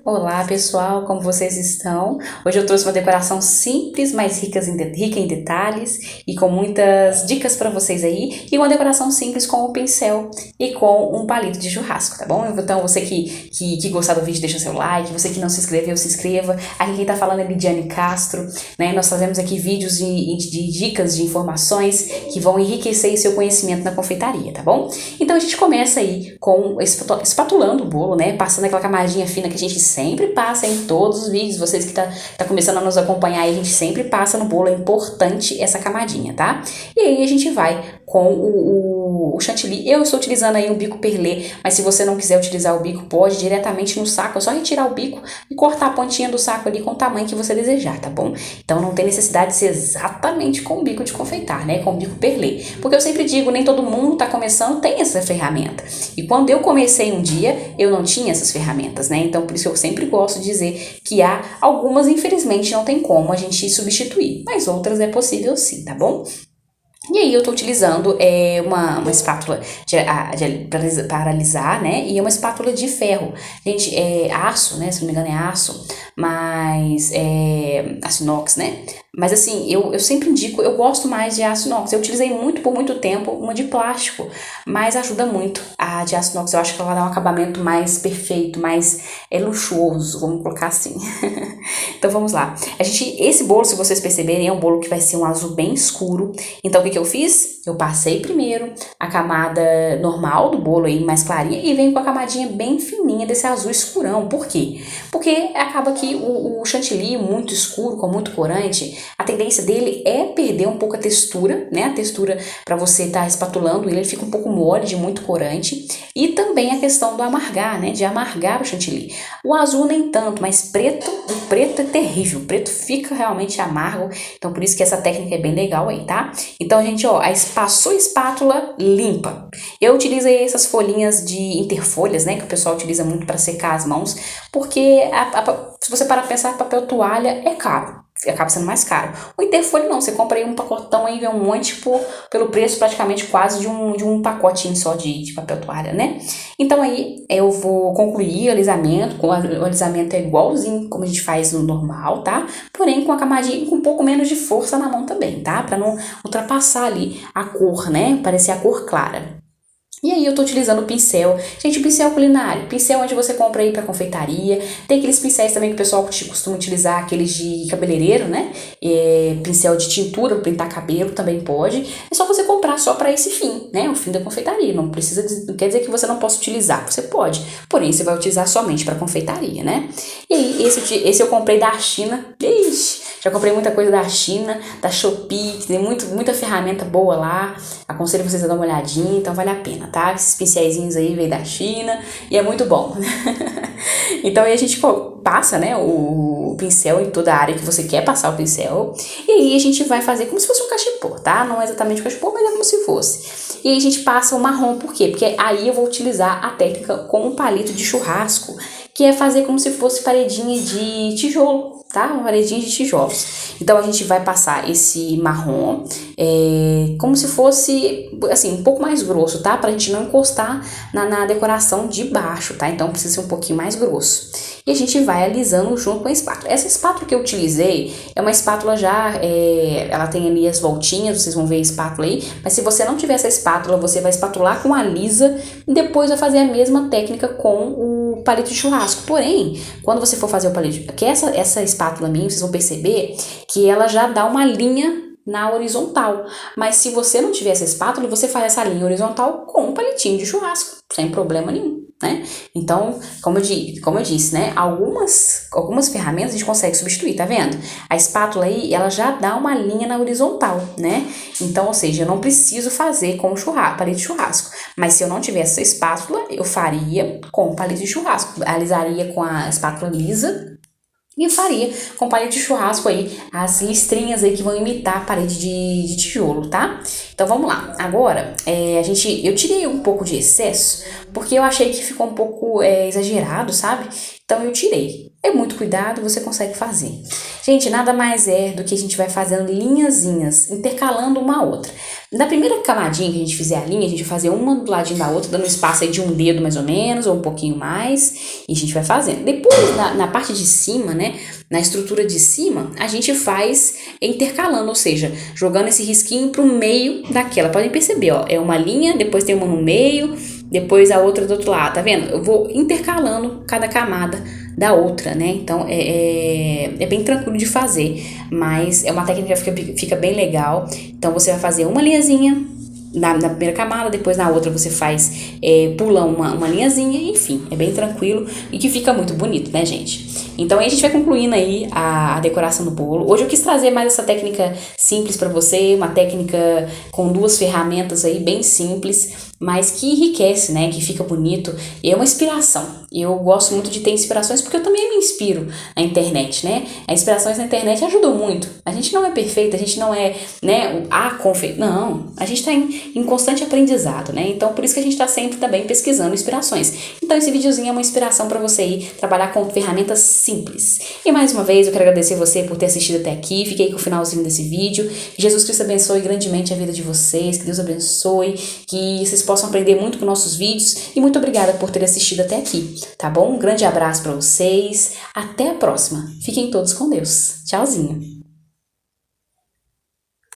Olá pessoal, como vocês estão? Hoje eu trouxe uma decoração simples, mas rica em detalhes e com muitas dicas para vocês aí. E uma decoração simples com um pincel e com um palito de churrasco, tá bom? Então você que gostar do vídeo deixa seu like, você que não se inscreveu, se inscreva. Aqui quem tá falando é Lidiane Castro, né? Nós fazemos aqui vídeos de dicas, de informações que vão enriquecer seu conhecimento na confeitaria, tá bom? Então a gente começa aí com espatulando o bolo, né? Passando aquela camadinha fina que a gente sempre passa em todos os vídeos. Vocês que tá começando a nos acompanhar aí, a gente sempre passa no bolo, é importante essa camadinha, tá? E aí a gente vai com o chantilly. Eu estou utilizando aí um bico perlé, mas se você não quiser utilizar o bico, pode diretamente no saco, é só retirar o bico e cortar a pontinha do saco ali com o tamanho que você desejar, tá bom? Então não tem necessidade de ser exatamente com o bico de confeitar, né? Com o bico perlé. Porque eu sempre digo, nem todo mundo tá começando, tem essa ferramenta. E quando eu comecei um dia, eu não tinha essas ferramentas, né? Então por isso eu sempre gosto de dizer que há algumas, infelizmente, não tem como a gente substituir, mas outras é possível sim, tá bom? E aí eu tô utilizando uma espátula para alisar, né? E uma espátula de ferro. Gente, é aço, né? Se não me engano é aço, mas aço inox, né? Mas assim, eu sempre indico, eu gosto mais de aço inox. Eu utilizei por muito tempo uma de plástico, mas ajuda muito a de aço inox. Eu acho que ela dá um acabamento mais perfeito, mais luxuoso, vamos colocar assim. Então vamos lá. Esse bolo, se vocês perceberem, é um bolo que vai ser um azul bem escuro. Então o que eu fiz? Eu passei primeiro a camada normal do bolo aí, mais clarinha, e venho com a camadinha bem fininha desse azul escurão. Por quê? Porque acaba que o chantilly muito escuro, com muito corante, a tendência dele é perder um pouco a textura, né? A textura para você estar espatulando ele fica um pouco mole de muito corante. E também a questão do amargar, né? De amargar o chantilly. O azul nem tanto, mas o preto é terrível. O preto fica realmente amargo. Então por isso que essa técnica é bem legal aí, tá? Então, gente, ó, passou a espátula limpa. Eu utilizei essas folhinhas de interfolhas, né? Que o pessoal utiliza muito para secar as mãos. Porque se você parar pra pensar, papel toalha é caro. Acaba sendo mais caro. O interfolha não, você compra aí um pacotão aí, vem um monte pelo preço praticamente quase de um pacotinho só de papel toalha, né? Então aí eu vou concluir o alisamento, o alisamento é igualzinho como a gente faz no normal, tá? Porém com a camadinha com um pouco menos de força na mão também, tá? Pra não ultrapassar ali a cor, né? Parecer a cor clara. E aí eu tô utilizando o pincel, gente, o pincel culinário, pincel onde você compra aí pra confeitaria, tem aqueles pincéis também que o pessoal costuma utilizar, aqueles de cabeleireiro, né, pincel de tintura pra pintar cabelo também pode, é só você comprar só pra esse fim, né, o fim da confeitaria, não quer dizer que você não possa utilizar, você pode, porém você vai utilizar somente pra confeitaria, né, e aí esse eu comprei da China, já comprei muita coisa da China, da Shopee, que tem muita ferramenta boa lá, aconselho vocês a dar uma olhadinha, então vale a pena, tá? Esses pincéisinhos aí veio da China e é muito bom. Então aí a gente passa, né, o pincel em toda a área que você quer passar o pincel, e aí a gente vai fazer como se fosse um cachepô, tá? Não é exatamente um cachepô, mas é como se fosse. E aí a gente passa o marrom, por quê? Porque aí eu vou utilizar a técnica com um palito de churrasco, que é fazer como se fosse paredinha de tijolo, tá? Uma paredinha de tijolos. Então a gente vai passar esse marrom como se fosse, assim, um pouco mais grosso, tá? Pra gente não encostar na decoração de baixo, tá? Então precisa ser um pouquinho mais grosso. E a gente vai alisando junto com a espátula. Essa espátula que eu utilizei é uma espátula já, ela tem ali as voltinhas, vocês vão ver a espátula aí. Mas se você não tiver essa espátula, você vai espatular com a lisa e depois vai fazer a mesma técnica com o palito de churrasco. Porém, quando você for fazer o palito, que essa espátula minha, vocês vão perceber que ela já dá uma linha na horizontal, mas se você não tiver essa espátula, você faz essa linha horizontal com um palitinho de churrasco, sem problema nenhum, né? Então, como eu disse, né, algumas ferramentas a gente consegue substituir, tá vendo? A espátula aí, ela já dá uma linha na horizontal, né? Então, ou seja, eu não preciso fazer com o palito de churrasco, mas se eu não tivesse essa espátula, eu faria com o palito de churrasco, alisaria com a espátula lisa, e faria com palito de churrasco aí, as listrinhas aí que vão imitar a parede de tijolo, tá? Então vamos lá. Agora, eu tirei um pouco de excesso, porque eu achei que ficou um pouco exagerado, sabe? Então eu tirei. É muito cuidado, você consegue fazer. Gente, nada mais é do que a gente vai fazendo linhazinhas, intercalando uma a outra. Na primeira camadinha que a gente fizer a linha, a gente vai fazer uma do ladinho da outra, dando um espaço aí de um dedo mais ou menos, ou um pouquinho mais, e a gente vai fazendo. Depois depois, na parte de cima, né, na estrutura de cima, a gente faz intercalando, ou seja, jogando esse risquinho pro meio daquela. Podem perceber, ó, é uma linha, depois tem uma no meio, depois a outra do outro lado, tá vendo? Eu vou intercalando cada camada da outra, né? Então é bem tranquilo de fazer, mas é uma técnica que fica bem legal. Então você vai fazer uma linhazinha na primeira camada, depois na outra você faz, pula uma linhazinha, enfim, é bem tranquilo e que fica muito bonito, né, gente? Então aí a gente vai concluindo aí a decoração do bolo. Hoje eu quis trazer mais essa técnica simples para você, uma técnica com 2 ferramentas aí bem simples, mas que enriquece, né, que fica bonito e é uma inspiração. Eu gosto muito de ter inspirações porque eu também me inspiro na internet, né? As inspirações na internet ajudam muito. A gente não é perfeito, a gente não é, né, não, a gente tá em constante aprendizado, né? Então por isso que a gente tá sempre também pesquisando inspirações. Então esse videozinho é uma inspiração para você ir trabalhar com ferramentas simples. E mais uma vez eu quero agradecer você por ter assistido até aqui. Fiquei com o finalzinho desse vídeo. Que Jesus Cristo abençoe grandemente a vida de vocês, que Deus abençoe, que vocês possam aprender muito com nossos vídeos e muito obrigada por ter assistido até aqui, tá bom? Um grande abraço para vocês, até a próxima. Fiquem todos com Deus. Tchauzinho.